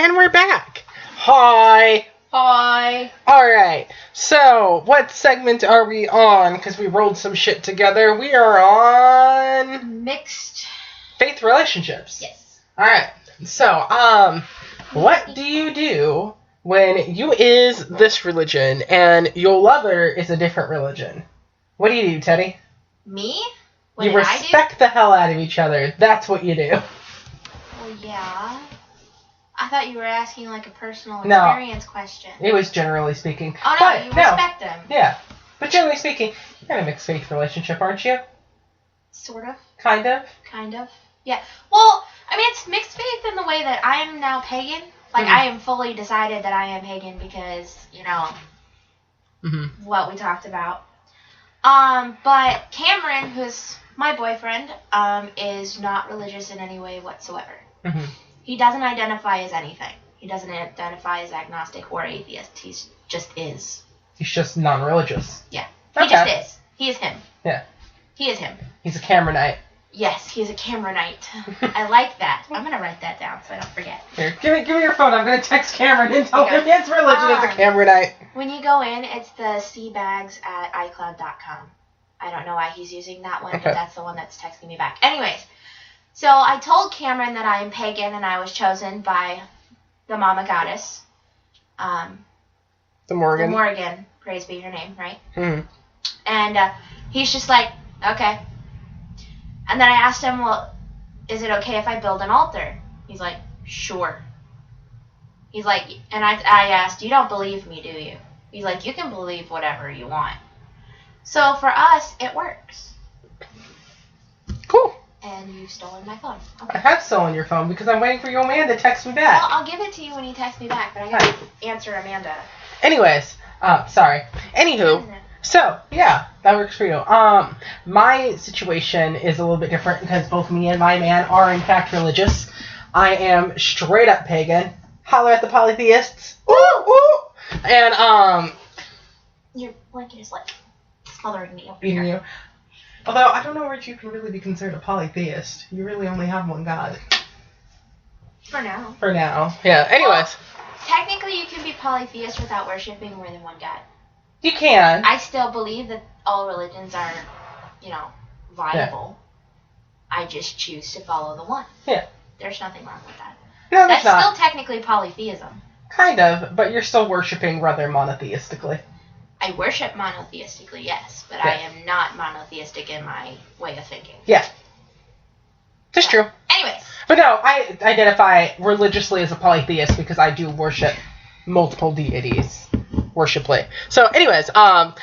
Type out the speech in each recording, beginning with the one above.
And we're back. Hi. Hi. Alright, so what segment are we on? Because we rolled some shit together. We are on... Mixed. Faith relationships. Yes. Alright, so, what do you do when you is this religion and your lover is a different religion? What do you do, Teddy? Me? What you respect the hell out of each other. That's what you do. Well, yeah. I thought you were asking like a personal experience question. It was generally speaking. Oh, no, you respect them. Yeah. But generally speaking, you're in a mixed faith relationship, aren't you? Sort of. Kind of? Kind of. Yeah. Well, I mean, it's mixed faith in the way that I am now pagan. Like, I am fully decided that I am pagan because, you know, what we talked about. But Cameron, who's my boyfriend, is not religious in any way whatsoever. Mm-hmm. He doesn't identify as anything. He doesn't identify as agnostic or atheist. He just is. He's just non-religious. Yeah. He just is. He is him. Yeah. He is him. He's a Cameronite. Yes, he's a Cameronite. I like that. I'm going to write that down so I don't forget. Here, give me your phone. I'm going to text Cameron and tell him his religion is a Cameronite. When you go in, it's the cbags@icloud.com. I don't know why he's using that one, but that's the one that's texting me back. Anyways, so I told Cameron that I am pagan and I was chosen by the Mama Goddess. The Morgan. The Morgan. Praise be your name, right? Mm-hmm. And he's just like, okay. And then I asked him, well, is it okay if I build an altar? He's like, sure. He's like, and I asked, you don't believe me, do you? He's like, you can believe whatever you want. So for us, it works. Cool. And you've stolen my phone. Okay. I have stolen your phone because I'm waiting for your man to text me back. Well, I'll give it to you when he texts me back, but I gotta answer Amanda. Anyways, sorry. Anywho, so, yeah, that works for you. My situation is a little bit different because both me and my man are in fact religious. I am straight up pagan. Holler at the polytheists. Woo! Woo! And, your blanket is like smothering me up here. You. Although, I don't know where you can really be considered a polytheist. You really only have one god. For now. For now. Yeah, anyways. Well, technically, you can be polytheist without worshipping more than one god. You can. I still believe that all religions are, viable. Yeah. I just choose to follow the one. Yeah. There's nothing wrong with that. No, there's not. That's still technically polytheism. Kind of, but you're still worshipping rather monotheistically. I worship monotheistically, yes, but I am not monotheistic in my way of thinking. Yeah. That's true. Anyways. But no, I identify religiously as a polytheist because I do worship multiple deities. Worshiply. So, anyways,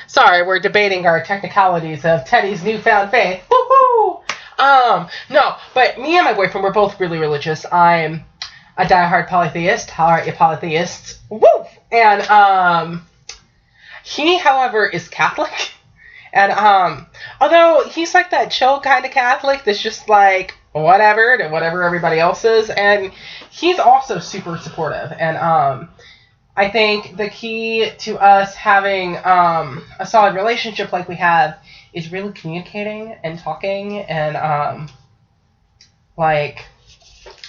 sorry, we're debating our technicalities of Teddy's newfound faith. Woohoo! No, but me and my boyfriend, we're both really religious. I'm a diehard polytheist. How are you polytheists? Woo! And, he, however, is Catholic. And, although he's like that chill kind of Catholic that's just like, whatever, to whatever everybody else is. And he's also super supportive. And, I think the key to us having a solid relationship like we have is really communicating and talking. And, we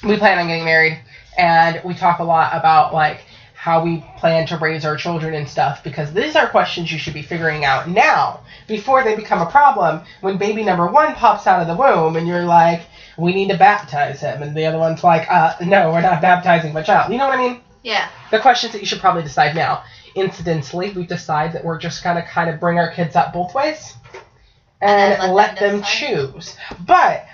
plan on getting married. And we talk a lot about, how we plan to raise our children and stuff. Because these are questions you should be figuring out now before they become a problem when baby number one pops out of the womb and you're like, we need to baptize him. And the other one's like, no, we're not baptizing my child. You know what I mean? Yeah. The questions that you should probably decide now. Incidentally, we decide that we're just going to kind of bring our kids up both ways and let them choose. But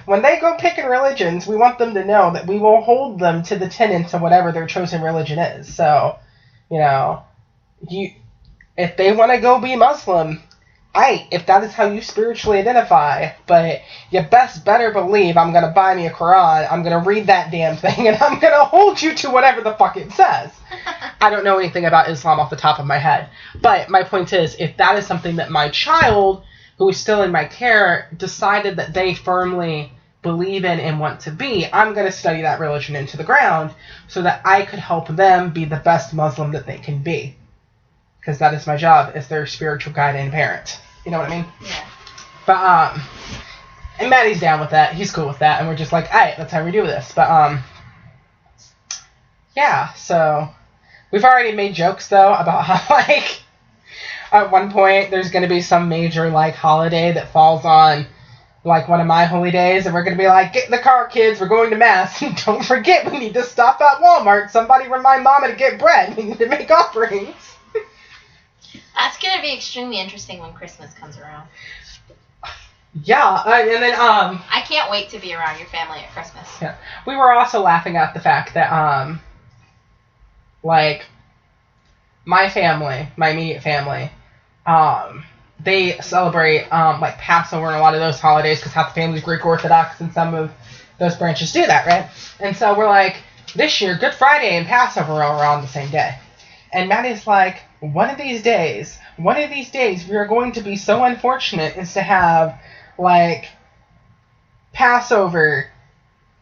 when they go picking religions, we want them to know that we will hold them to the tenets of whatever their chosen religion is. So, if they want to go be Muslim, if that is how you spiritually identify, but you best better believe I'm going to buy me a Quran, I'm going to read that damn thing, and I'm going to hold you to whatever the fuck it says. I don't know anything about Islam off the top of my head. But my point is, if that is something that my child, who is still in my care, decided that they firmly believe in and want to be, I'm going to study that religion into the ground so that I could help them be the best Muslim that they can be. Because that is my job as their spiritual guide and parent. You know what I mean? Yeah. But, and Maddie's down with that. He's cool with that. And we're just like, alright, that's how we do this. But, Yeah, so we've already made jokes, though, about how, like, at one point there's going to be some major, like, holiday that falls on, like, one of my holy days, and we're going to be like, get in the car, kids, we're going to Mass, and don't forget, we need to stop at Walmart. Somebody remind Mama to get bread. We need to make offerings. That's going to be extremely interesting when Christmas comes around. Yeah, and then, I can't wait to be around your family at Christmas. Yeah. We were also laughing at the fact that, like, my family, my immediate family, they celebrate, like, Passover and a lot of those holidays because half the family's Greek Orthodox and some of those branches do that, right? And so we're like, this year, Good Friday and Passover are on the same day. And Maddie's like, one of these days, we are going to be so unfortunate as to have, like, Passover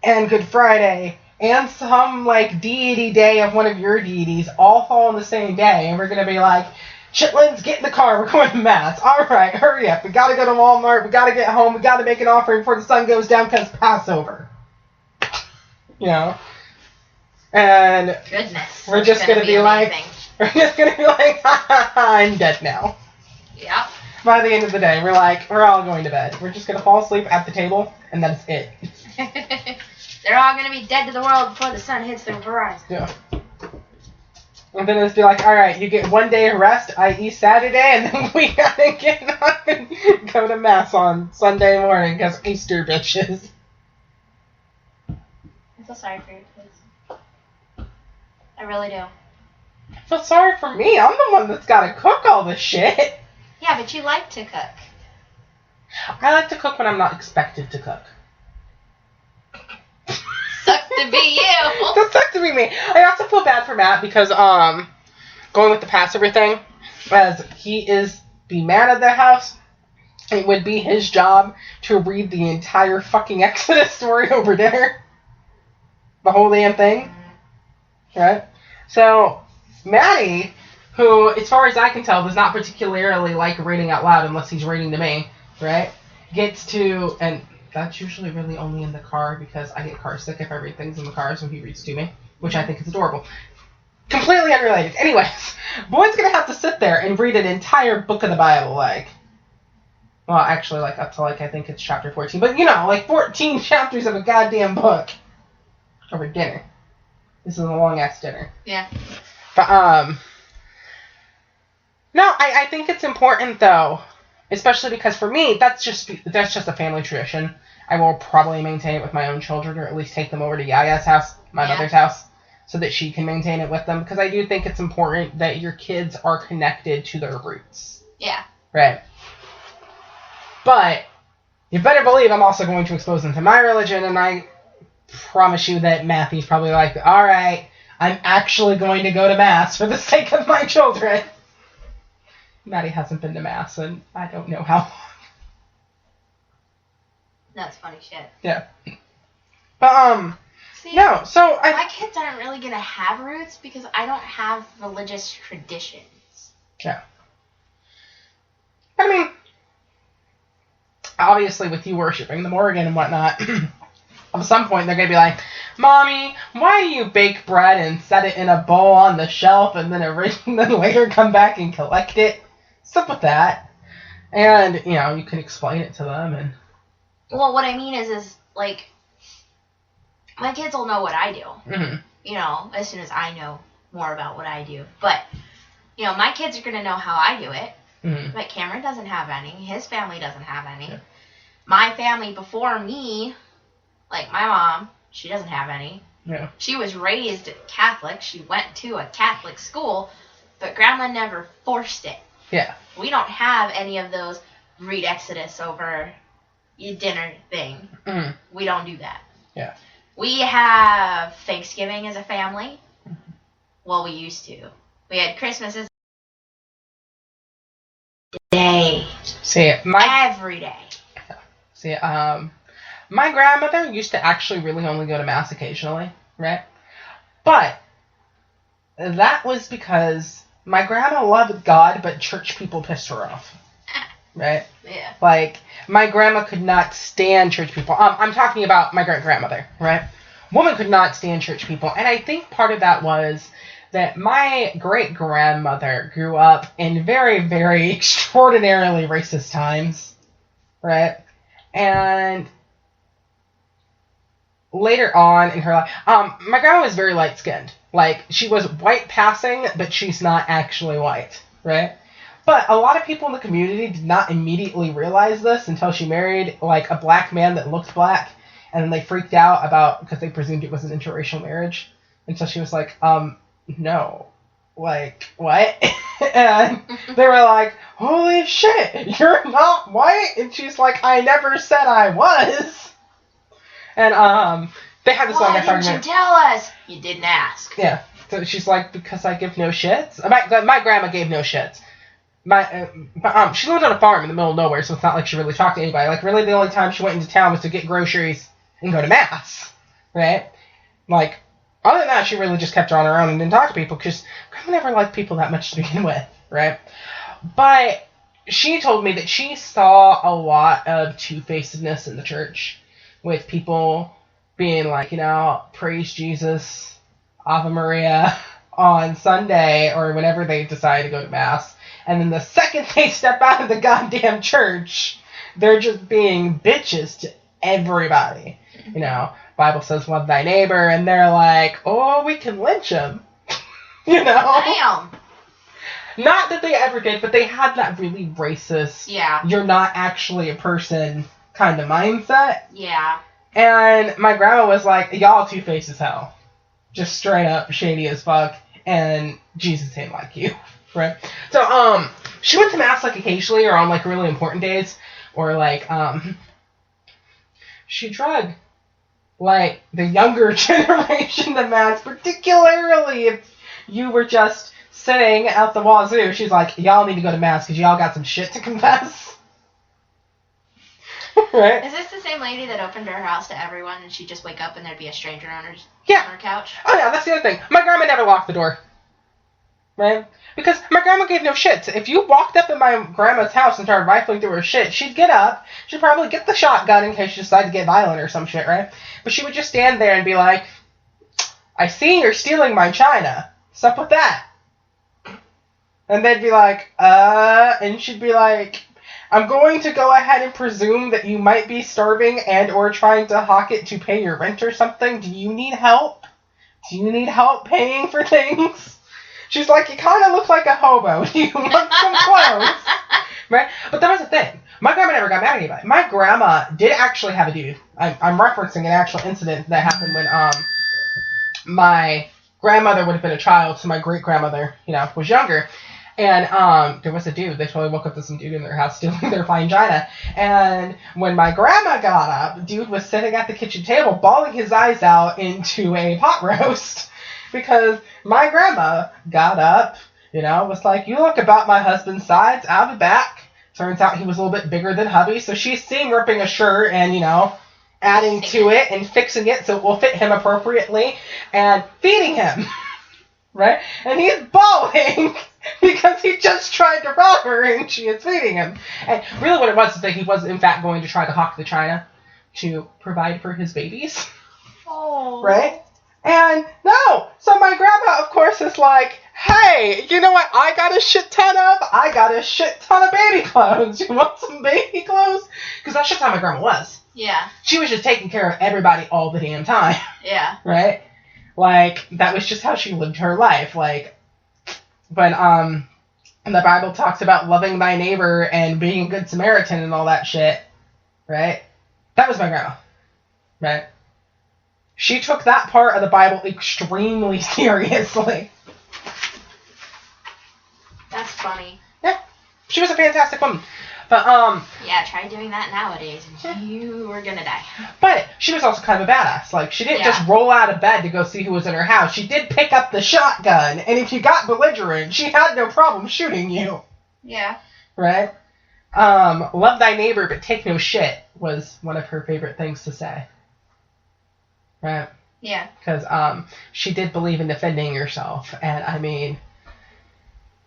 and Good Friday and some, like, deity day of one of your deities all fall on the same day. And we're going to be like, Chitlins, get in the car. We're going to Mass. All right, hurry up. We got to go to Walmart. We got to get home. We got to make an offering before the sun goes down because Passover. You know? And goodness, we're just going to be like, I'm dead now. Yeah. By the end of the day, we're all going to bed. We're just going to fall asleep at the table, and that's it. They're all going to be dead to the world before the sun hits their horizon. Yeah. And then it's be like, all right, you get 1 day of rest, i.e. Saturday, and then we got to get up and go to Mass on Sunday morning, because Easter, bitches. I'm so sorry for your kids. I really do. I feel sorry for me. I'm the one that's got to cook all this shit. Yeah, but you like to cook. I like to cook when I'm not expected to cook. Sucks to be you. That sucks to be me. I also feel bad for Matt because, going with the Passover thing, as he is the man of the house, it would be his job to read the entire fucking Exodus story over dinner. The whole damn thing. Right? So, Maddie, who, as far as I can tell, does not particularly like reading out loud unless he's reading to me, right? Gets to, and that's usually really only in the car because I get car sick if I read things in the car, so he reads to me, which I think is adorable. Completely unrelated. Anyways, Boyd's gonna have to sit there and read an entire book of the Bible, like, well, actually, like, up to, like, I think it's chapter 14, but, you know, like, 14 chapters of a goddamn book over dinner. This is a long-ass dinner. Yeah. But, no, I think it's important, though, especially because for me, that's just a family tradition. I will probably maintain it with my own children, or at least take them over to Yaya's house, my mother's house, so that she can maintain it with them, because I do think it's important that your kids are connected to their roots. Yeah. Right. But you better believe I'm also going to expose them to my religion, and I promise you that Matthew's probably like, all right, I'm actually going to go to Mass for the sake of my children. Maddie hasn't been to Mass, and I don't know how long. That's funny shit. Yeah. But, See, no, so my kids aren't really going to have roots because I don't have religious traditions. Yeah. I mean, obviously with you worshiping the Morgan and whatnot, at some point they're going to be like, Mommy, why do you bake bread and set it in a bowl on the shelf and then later come back and collect it? Stuff with that. And, you know, you can explain it to them. And well, what I mean is like, my kids will know what I do. Mm-hmm. You know, as soon as I know more about what I do. But, you know, my kids are going to know how I do it. Mm-hmm. But Cameron doesn't have any. His family doesn't have any. Yeah. My family before me, like my mom, she doesn't have any. Yeah. She was raised Catholic. She went to a Catholic school, but Grandma never forced it. Yeah. We don't have any of those read Exodus over your dinner thing. Mm-hmm. We don't do that. Yeah. We have Thanksgiving as a family. Well, we used to. We had Christmas as a day. Every day. See, my grandmother used to actually really only go to Mass occasionally, right? But that was because my grandma loved God, but church people pissed her off, right? Yeah. Like, my grandma could not stand church people. I'm talking about my great-grandmother, right? woman could not stand church people. And I think part of that was that my great-grandmother grew up in very, very extraordinarily racist times, right? And later on in her life, my grandma was very light-skinned. Like, she was white passing, but she's not actually white, right? But a lot of people in the community did not immediately realize this until she married, like, a black man that looked black, and then they freaked out about, because they presumed it was an interracial marriage, until she was like, no. Like, what? And they were like, holy shit, you're not white? And she's like, I never said I was. And, they had this long-ass argument. Why didn't you tell us? You didn't ask. Yeah. So she's like, because I give no shits? My grandma gave no shits. She lived on a farm in the middle of nowhere, so it's not like she really talked to anybody. Like, really, the only time she went into town was to get groceries and go to mass, right? Like, other than that, she really just kept her on her own and didn't talk to people, because grandma never liked people that much to begin with, right? But she told me that she saw a lot of two-facedness in the church, with people being like, you know, praise Jesus, Ave Maria on Sunday, or whenever they decide to go to mass. And then the second they step out of the goddamn church, they're just being bitches to everybody. You know, Bible says love thy neighbor, and they're like, oh, we can lynch him. You know? Damn. Not that they ever did, but they had that really racist, you're not actually a person kind of mindset. Yeah. And my grandma was like, y'all two-faced as hell. Just straight up shady as fuck, and Jesus ain't like you. Right. So, she went to mass, like, occasionally, or on, like, really important days, or, like, she drug, like, the younger generation to mass, particularly if you were just sitting out the wazoo. She's like, y'all need to go to mass, because y'all got some shit to confess. Right? Is this the same lady that opened her house to everyone, and she'd just wake up and there'd be a stranger on her couch? Oh, yeah, that's the other thing. My grandma never locked the door. Right? Because my grandma gave no shits. If you walked up in my grandma's house and started rifling through her shit, she'd get up. She'd probably get the shotgun in case she decided to get violent or some shit, right? But she would just stand there and be like, I see you're stealing my china. What's up with that? And they'd be like, and she'd be like, I'm going to go ahead and presume that you might be starving and or trying to hawk it to pay your rent or something. Do you need help? Do you need help paying for things? She's like, you kind of look like a hobo. Do you want some clothes? Right? But that was the thing. My grandma never got mad at anybody. My grandma did actually have a dude. I'm referencing an actual incident that happened when my grandmother would have been a child, so my great-grandmother, you know, was younger. And there was a dude. They totally woke up to some dude in their house stealing their fine china. And when my grandma got up, dude was sitting at the kitchen table bawling his eyes out into a pot roast. Because my grandma got up, you know, was like, you look about my husband's size, I'll be back. Turns out he was a little bit bigger than hubby, so she's seen ripping a shirt and, you know, adding to it and fixing it so it will fit him appropriately and feeding him, right? And he's bawling because he just tried to rob her and she is feeding him. And really what it was is that he was, in fact, going to try to hawk the china to provide for his babies. Oh. Right? And no, so my grandma, of course, is like, hey, you know what I got a shit ton of? I got a shit ton of baby clothes. You want some baby clothes? Because that's just how my grandma was. Yeah. She was just taking care of everybody all the damn time. Yeah. Right? Like, that was just how she lived her life. Like, when the Bible talks about loving thy neighbor and being a good Samaritan and all that shit, right? That was my grandma. Right? She took that part of the Bible extremely seriously. That's funny. Yeah. She was a fantastic woman. But, yeah, try doing that nowadays and you are gonna die. But she was also kind of a badass. Like, she didn't just roll out of bed to go see who was in her house. She did pick up the shotgun, and if you got belligerent, she had no problem shooting you. Yeah. Right? Love thy neighbor, but take no shit was one of her favorite things to say. Right? Yeah. Because, she did believe in defending yourself, and, I mean,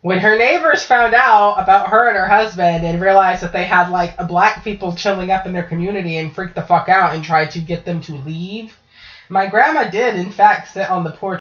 when her neighbors found out about her and her husband and realized that they had, like, black people chilling up in their community and freaked the fuck out and tried to get them to leave, My grandma did, in fact, sit on the porch